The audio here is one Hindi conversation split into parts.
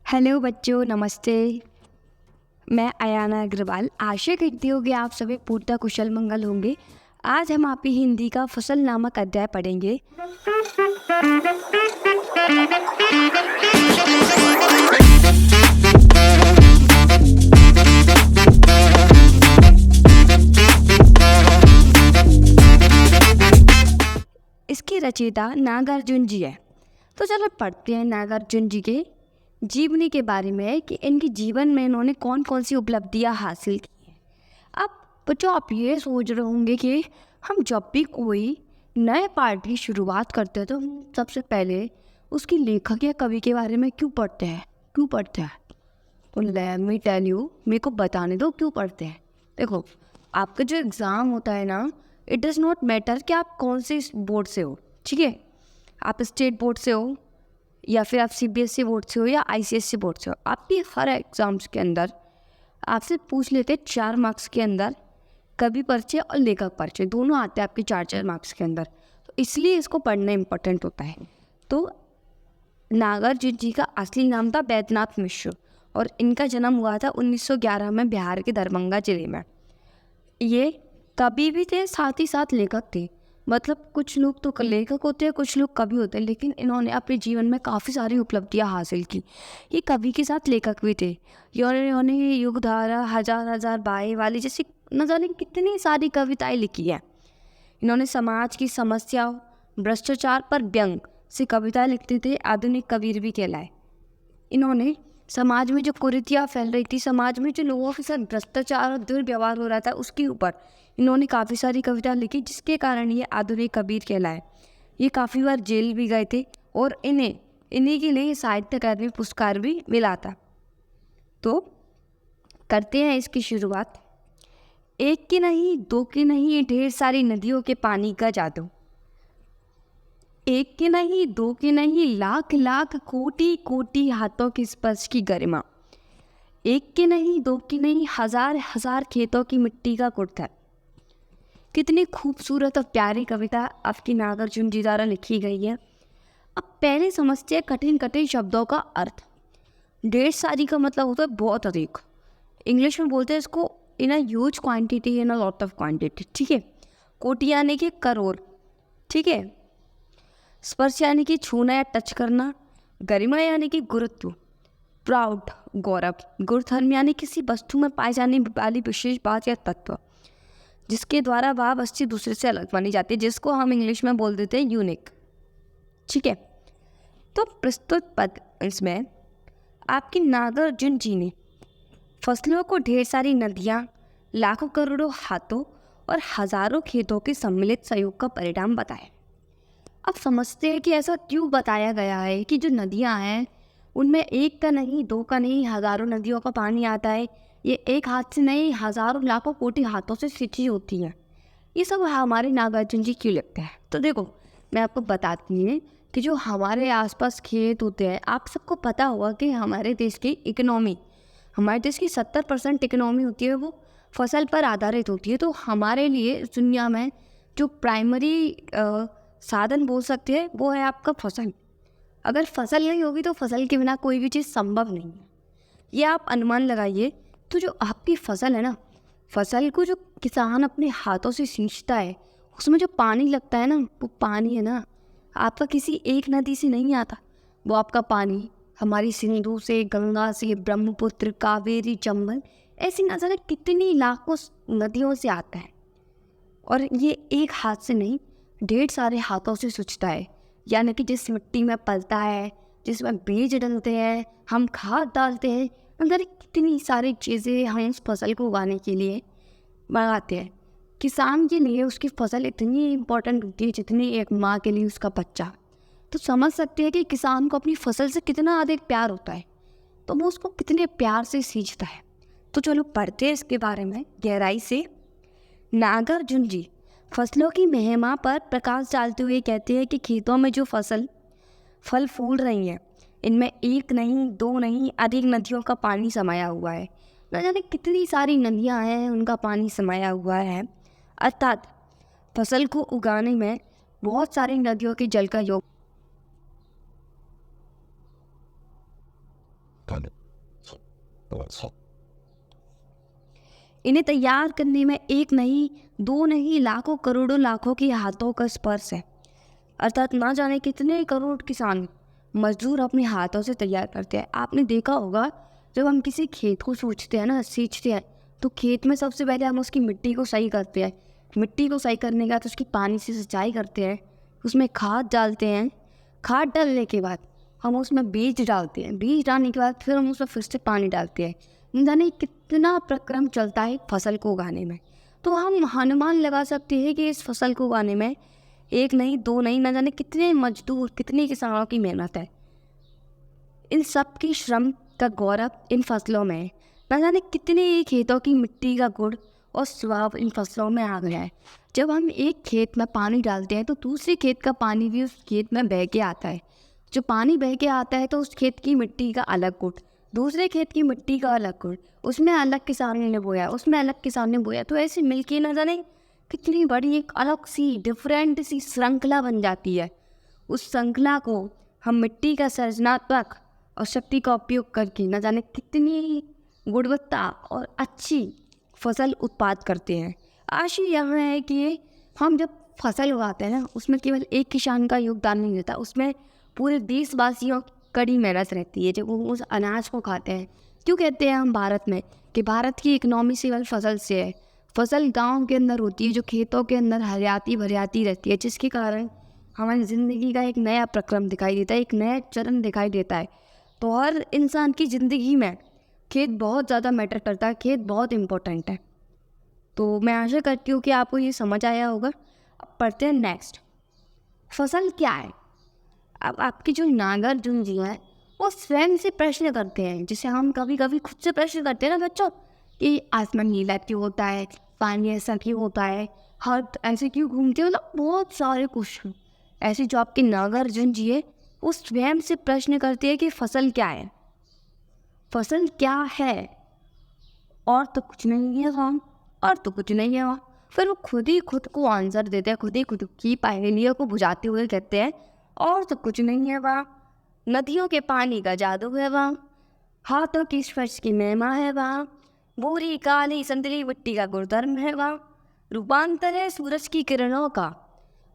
हेलो बच्चों, नमस्ते। मैं अयाना अग्रवाल आशा करती हूँ कि आप सभी पूर्णतः कुशल मंगल होंगे। आज हम आपकी हिंदी का फसल नामक अध्याय पढ़ेंगे। इसके रचयिता नागार्जुन जी है। तो चलो पढ़ते हैं नागार्जुन जी के जीवनी के बारे में कि इनके जीवन में इन्होंने कौन कौन सी उपलब्धियां हासिल की हैं। अब बच्चों, आप ये सोच रहे होंगे कि हम जब भी कोई नए पाठ की शुरुआत करते हैं तो हम सबसे पहले उसकी लेखक या कवि के बारे में क्यों पढ़ते हैं। तो लेट मी टेल यू, मेरे को बताने दो क्यों पढ़ते हैं। देखो, आपका जो एग्ज़ाम होता है ना, इट डज़ नॉट मैटर कि आप कौन से बोर्ड से हो, ठीक है। आप स्टेट बोर्ड से हो या फिर आप सीबीएसई बोर्ड से हो या आईसीएसई बोर्ड से हो, आपकी हर एग्ज़ाम्स के अंदर आपसे पूछ लेते 4 मार्क्स के अंदर कवि परिचय और लेखक परिचय दोनों आते हैं आपके 4 मार्क्स के अंदर। तो इसलिए इसको पढ़ना इम्पोर्टेंट होता है। तो नागार्जुन जी का असली नाम था बैद्यनाथ मिश्र और इनका जन्म हुआ था 1911 में बिहार के दरभंगा जिले में। ये कवि भी थे, साथ ही साथ लेखक थे। मतलब कुछ लोग तो लेखक होते हैं, कुछ लोग कवि होते हैं, लेकिन इन्होंने अपने जीवन में काफ़ी सारी उपलब्धियां हासिल की। ये कवि के साथ लेखक भी थे। इन्होंने युगधारा, हजार हजार बाई वाली जैसी न जाने कितनी सारी कविताएं लिखी हैं। इन्होंने समाज की समस्या, भ्रष्टाचार पर व्यंग से कविताएं लिखते थे। आधुनिक कबीर भी कहलाए। इन्होंने समाज में जो कुरीतियाँ फैल रही थी, समाज में जो लोगों के साथ भ्रष्टाचार और दुर्व्यवहार हो रहा था, उसके ऊपर इन्होंने काफ़ी सारी कविता लिखी, जिसके कारण ये आधुनिक कबीर कहलाए। ये काफ़ी बार जेल भी गए थे और इन्हीं के लिए साहित्य अकादमी पुरस्कार भी मिला था। तो करते हैं इसकी शुरुआत। एक की नहीं, दो की नहीं, ढेर सारी नदियों के पानी का जादू। एक की नहीं, दो की नहीं, लाख लाख कोटि कोटि हाथों के स्पर्श की गरिमा। एक की नहीं, दो की नहीं, हजार हजार खेतों की मिट्टी का कुर्ता। कितनी खूबसूरत और प्यारी कविता आपकी नागार्जुन जी द्वारा लिखी गई है। अब पहले समझते हैं कठिन कठिन शब्दों का अर्थ। ढेर सारी का मतलब होता है बहुत अधिक। इंग्लिश में बोलते हैं इसको in a huge quantity, in a lot of quantity, ठीक है। कोटि यानी कि करोड़, ठीक है। स्पर्श यानी कि छूना या टच करना। गरिमा यानी कि गुरुत्व, प्राउड, गौरव। गुणधर्म यानी किसी वस्तु में पाई जाने वाली विशेष बात या तत्व जिसके द्वारा वह वस्तु दूसरे से अलग मानी जाती है, जिसको हम इंग्लिश में बोल देते हैं यूनिक, ठीक है। तो प्रस्तुत पद इसमें आपकी नागार्जुन जी ने फसलों को ढेर सारी नदियाँ, लाखों करोड़ों हाथों और हजारों खेतों के सम्मिलित सहयोग का परिणाम बताया। अब समझते हैं कि ऐसा क्यों बताया गया है कि जो नदियाँ हैं उनमें एक का नहीं, दो का नहीं, हजारों नदियों का पानी आता है। ये एक हाथ से नहीं, हजारों लाखों कोटि हाथों से सिंची होती हैं। ये सब हमारे नागार्जुन जी क्यों लिखते हैं। तो देखो, मैं आपको बताती हूँ कि जो हमारे आसपास खेत होते हैं, आप सबको पता होगा कि हमारे देश की इकोनॉमी, हमारे देश की 70% इकोनॉमी होती है वो फसल पर आधारित होती है। तो हमारे लिए इस दुनिया में जो प्राइमरी साधन बोल सकते हैं वो है आपका फसल। अगर फसल नहीं होगी तो फसल के बिना कोई भी चीज़ संभव नहीं है। ये आप अनुमान लगाइए। तो जो आपकी फसल है ना, फसल को जो किसान अपने हाथों से सींचता है, उसमें जो पानी लगता है ना, वो पानी है ना आपका किसी एक नदी से नहीं आता। वो आपका पानी हमारी सिंधु से, गंगा से, ब्रह्मपुत्र, कावेरी, चंबल, ऐसी न जाने कितनी लाखों नदियों से आता है। और ये एक हाथ से नहीं, ढेर सारे हाथों से सींचता है। यानी कि जिस मिट्टी में पलता है, जिसमें बीज डलते हैं, हम खाद डालते हैं, अंदर कितनी सारी चीज़ें हम उस फसल को उगाने के लिए मंगाते हैं। किसान के लिए उसकी फसल इतनी इम्पोर्टेंट होती है जितनी एक माँ के लिए उसका बच्चा। तो समझ सकते हैं कि किसान को अपनी फसल से कितना अधिक प्यार होता है, तो वो उसको कितने प्यार से सींचता है। तो चलो पढ़ते हैं इसके बारे में गहराई से। नागार्जुन जी फसलों की महिमा पर प्रकाश डालते हुए कहते हैं कि खेतों में जो फल फूल रही हैं, इनमें एक नहीं, दो नहीं, अधिक नदियों का पानी समाया हुआ है। न जाने कितनी सारी नदियां हैं, उनका पानी समाया हुआ है। अर्थात फसल को उगाने में बहुत सारी नदियों के जल का योग। इन्हें तैयार करने में एक नहीं, दो नहीं, लाखों करोड़ों लाखों के हाथों का स्पर्श है। अर्थात ना जाने कितने करोड़ किसान मजदूर अपने हाथों से तैयार करते हैं। आपने देखा होगा जब हम किसी खेत को सींचते हैं ना, सींचते हैं, तो खेत में सबसे पहले हम उसकी मिट्टी को सही करते हैं। मिट्टी को सही करने के बाद उसकी पानी से सिंचाई करते हैं, उसमें खाद डालते हैं। खाद डालने के बाद हम उसमें बीज डालते हैं। बीज डालने के बाद फिर हम उसमें फिर से पानी डालते हैं। न जाने कितना प्रक्रम चलता है फसल को उगाने में। तो हम अनुमान लगा सकते हैं कि इस फसल को उगाने में एक नहीं, दो नहीं, न जाने कितने मजदूर, कितने किसानों की मेहनत है। इन सब की श्रम का गौरव इन फसलों में है। न जाने कितने खेतों की मिट्टी का गुण और स्वाद इन फसलों में आ गया है। जब हम एक खेत में पानी डालते हैं तो दूसरे खेत का पानी भी उस खेत में बह के आता है। जो पानी बह के आता है तो उस खेत की मिट्टी का अलग गुण, दूसरे खेत की मिट्टी का अलग गुण, उसमें अलग किसान ने बोया, उसमें अलग किसान ने बोया। तो ऐसे मिलके न जाने कितनी बड़ी एक अलग सी डिफरेंट सी श्रृंखला बन जाती है। उस श्रृंखला को हम मिट्टी का सृजनात्मक और शक्ति का उपयोग करके न जाने कितनी गुणवत्ता और अच्छी फसल उत्पाद करते हैं। आशा यहाँ है कि हम जब फसल उगाते हैं ना, उसमें केवल एक किसान का योगदान नहीं रहता, उसमें पूरे देशवासियों की कड़ी मेहनत रहती है जब वो उस अनाज को खाते हैं। क्यों कहते हैं हम भारत में कि भारत की इकनॉमी केवल फसल से है। फसल गांव के अंदर होती है, जो खेतों के अंदर हरियाती भरियाती रहती है, जिसके कारण हमारी ज़िंदगी का एक नया प्रक्रम दिखाई देता है, एक नया चरण दिखाई देता है। तो हर इंसान की ज़िंदगी में खेत बहुत ज़्यादा मैटर करता है, खेत बहुत इम्पोर्टेंट है। तो मैं आशा करती हूँ कि आपको ये समझ आया होगा। अब पढ़ते हैं नेक्स्ट, फसल क्या है। अब आपके जो नागार्जुन जी हैं वो स्वयं से प्रश्न करते हैं, जिसे हम कभी कभी खुद से प्रश्न करते हैं ना बच्चों, कि आसमान नीला क्यों होता है, पानी ऐसा क्यों होता है, हाथ ऐसे क्यों घूमते हैं, मतलब बहुत सारे क्वेश्चन ऐसे जो आपके नागार्जुन जी है वो स्वयं से प्रश्न करते हैं कि फसल क्या है, फसल क्या है, और तो कुछ नहीं है वहाँ, और तो कुछ नहीं है वहाँ। फिर वो खुद ही खुद को आंसर देते हैं, खुद ही खुद की पहेलियों को बुझाते हुए कहते हैं और तो कुछ नहीं है वहाँ। नदियों के पानी का जादू है वहाँ, हाथों की स्पर्श की महिमा है वहाँ, भूरी काली संतरी मिट्टी का गुणधर्म है वहाँ। रूपांतर है सूरज की किरणों का,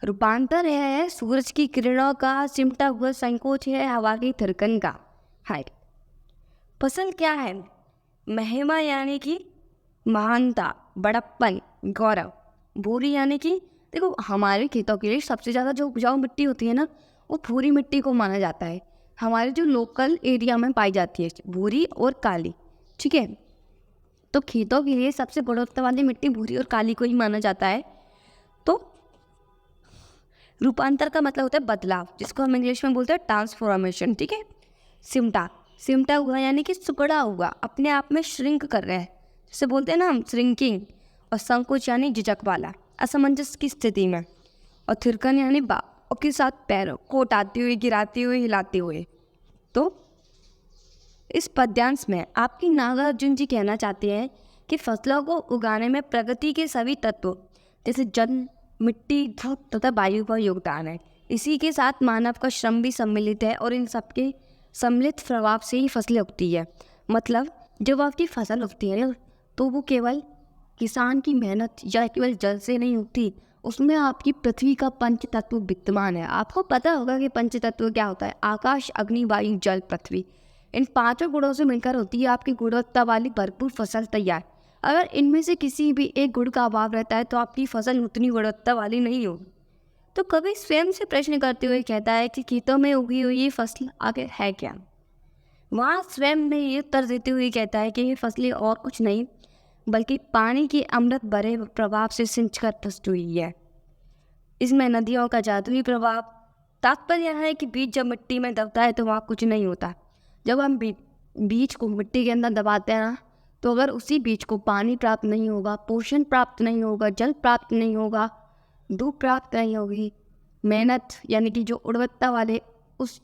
रूपांतर है सूरज की किरणों का, सिमटा हुआ संकोच है हवा की थिरकन का। हाय, फसल क्या है, महिमा यानी कि महानता, बड़प्पन, गौरव। भूरी यानी कि देखो हमारे खेतों के लिए सबसे ज़्यादा जो उपजाऊ मिट्टी होती है ना, वो भूरी मिट्टी को माना जाता है। हमारे जो लोकल एरिया में पाई जाती है भूरी और काली, ठीक है। तो खेतों के लिए सबसे गुणवत्ता वाली मिट्टी भूरी और काली को ही माना जाता है। तो रूपांतर का मतलब होता है बदलाव, जिसको हम इंग्लिश में बोलते हैं ट्रांसफॉर्मेशन, ठीक है। सिमटा, सिमटा हुआ यानी कि सिकुड़ा हुआ, अपने आप में श्रिंक कर रहा है, जिसे बोलते हैं ना हम श्रिंकिंग। और संकोच यानी झिझक वाला, असमंजस की स्थिति में। और थिरकन यानी बाप के साथ पैरों को उठाते हुए, गिराते हुए, हिलाते हुए। तो इस पद्यांश में आपकी नागार्जुन जी कहना चाहते हैं कि फसलों को उगाने में प्रगति के सभी तत्व जैसे जल, मिट्टी, धूप तथा वायु का योगदान है। इसी के साथ मानव का श्रम भी सम्मिलित है और इन सबके सम्मिलित प्रभाव से ही फसलें उगती है। मतलब जब आपकी फसल उगती है ना, तो वो केवल किसान की मेहनत या केवल जल से नहीं उगती, उसमें आपकी पृथ्वी का पंच तत्व विद्यमान है। आपको पता होगा कि पंच तत्व क्या होता है, आकाश, अग्नि, वायु, जल, पृथ्वी। इन पांचों गुणों से मिलकर होती है आपकी गुणवत्ता वाली भरपूर फसल तैयार। अगर इनमें से किसी भी एक गुण का अभाव रहता है तो आपकी फसल उतनी गुणवत्ता वाली नहीं होगी। तो कवि स्वयं से प्रश्न करते हुए कहता है कि खेतों में उगी हुई ये फसल आगे है क्या। वहाँ स्वयं में ये उत्तर देते हुए कहता है कि ये फसलें और कुछ नहीं बल्कि पानी के अमृत भरे प्रभाव से सिंचकर पुष्ट हुई है। इसमें नदियों का जादुई प्रभाव। तात्पर्य यह है कि बीज जब मिट्टी में दबता है तो वहाँ कुछ नहीं होता। जब हम बीज को मिट्टी के अंदर दबाते हैं ना, तो अगर उसी बीज को पानी प्राप्त नहीं होगा, पोषण प्राप्त नहीं होगा, जल प्राप्त नहीं होगा, धूप प्राप्त नहीं होगी, मेहनत यानी कि जो गुणवत्ता वाले उस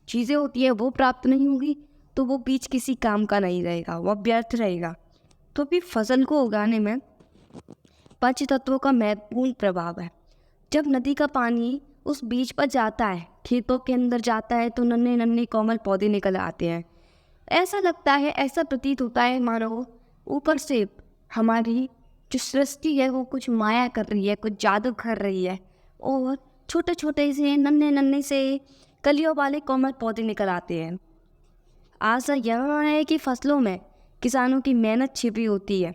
चीज़ें होती है वो प्राप्त नहीं होगी, तो वो बीज किसी काम का नहीं रहेगा, वह व्यर्थ रहेगा। तो भी फसल को उगाने में पंच तत्वों का महत्वपूर्ण प्रभाव है। जब नदी का पानी उस बीज पर जाता है, खेतों के अंदर जाता है, तो नन्हे नन्हे कोमल पौधे निकल आते हैं। ऐसा लगता है, ऐसा प्रतीत होता है मानो ऊपर से हमारी जो सृष्टि है वो कुछ माया कर रही है, कुछ जादू कर रही है और छोटे छोटे से नन्हे नन्हे से कलियों वाले कोमल पौधे निकल आते हैं। आशा यह है कि फसलों में किसानों की मेहनत छिपी होती है,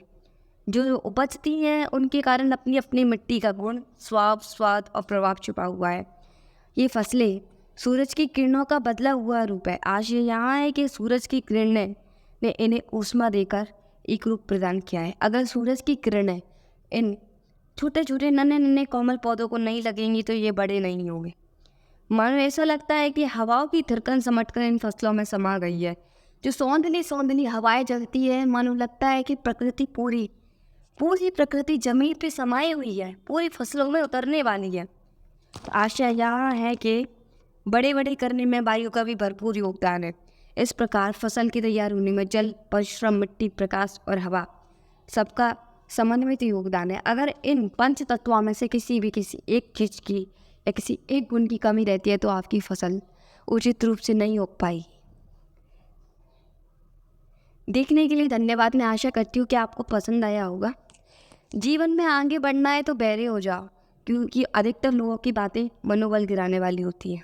जो उपजती हैं उनके कारण अपनी अपनी मिट्टी का गुण, स्वाद और प्रभाव छुपा हुआ है। ये फसलें सूरज की किरणों का बदला हुआ रूप है। आशय यहाँ है कि सूरज की किरणें ने इन्हें ऊष्मा देकर एक रूप प्रदान किया है। अगर सूरज की किरणें इन छोटे छोटे नन्हे नन्हे कोमल पौधों को नहीं लगेंगी तो ये बड़े नहीं होंगे। मानो ऐसा लगता है कि हवाओं की थिरकन समटकर इन फसलों में समा गई है। जो सौंदनी सौंदनी हवाएं चलती है, मानो लगता है कि प्रकृति पूरी प्रकृति जमीन पे समाई हुई है, पूरी फसलों में उतरने वाली है। आशा यहाँ है कि बड़े बड़े करने में वायु का भी भरपूर योगदान है। इस प्रकार फसल की तैयार होने में जल, परिश्रम, मिट्टी, प्रकाश और हवा सबका समन्वित योगदान है। अगर इन पंच तत्वों में से किसी एक चीज की या किसी एक गुण की कमी रहती है तो आपकी फसल उचित रूप से नहीं हो पाई। देखने के लिए धन्यवाद। मैं आशा करती हूँ कि आपको पसंद आया होगा। जीवन में आगे बढ़ना है तो बहरे हो जाओ, क्योंकि अधिकतर लोगों की बातें मनोबल गिराने वाली होती है।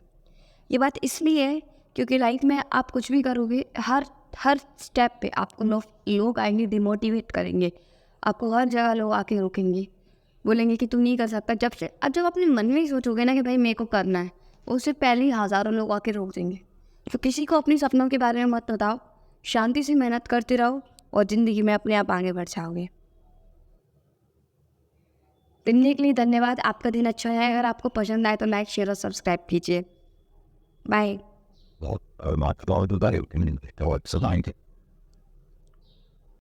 ये बात इसलिए है क्योंकि लाइफ में आप कुछ भी करोगे, हर स्टेप पे आपको लोग आएंगे, डिमोटिवेट करेंगे। आपको हर जगह लोग आके रोकेंगे, बोलेंगे कि तू नहीं कर सकता। जब अपने मन में ही सोचोगे ना कि भाई मेरे को करना है, उससे पहले ही हज़ारों लोग आके रोक देंगे। तो किसी को अपने सपनों के बारे में मत बताओ, शांति से मेहनत करते रहो और ज़िंदगी में अपने आप आगे बढ़ जाओगे। देखने के लिए धन्यवाद। आपका दिन अच्छा है। अगर आपको पसंद आए तो लाइक, शेयर और सब्सक्राइब कीजिए। Bye. Well, I'm not going to do that. I mean, it's aligned.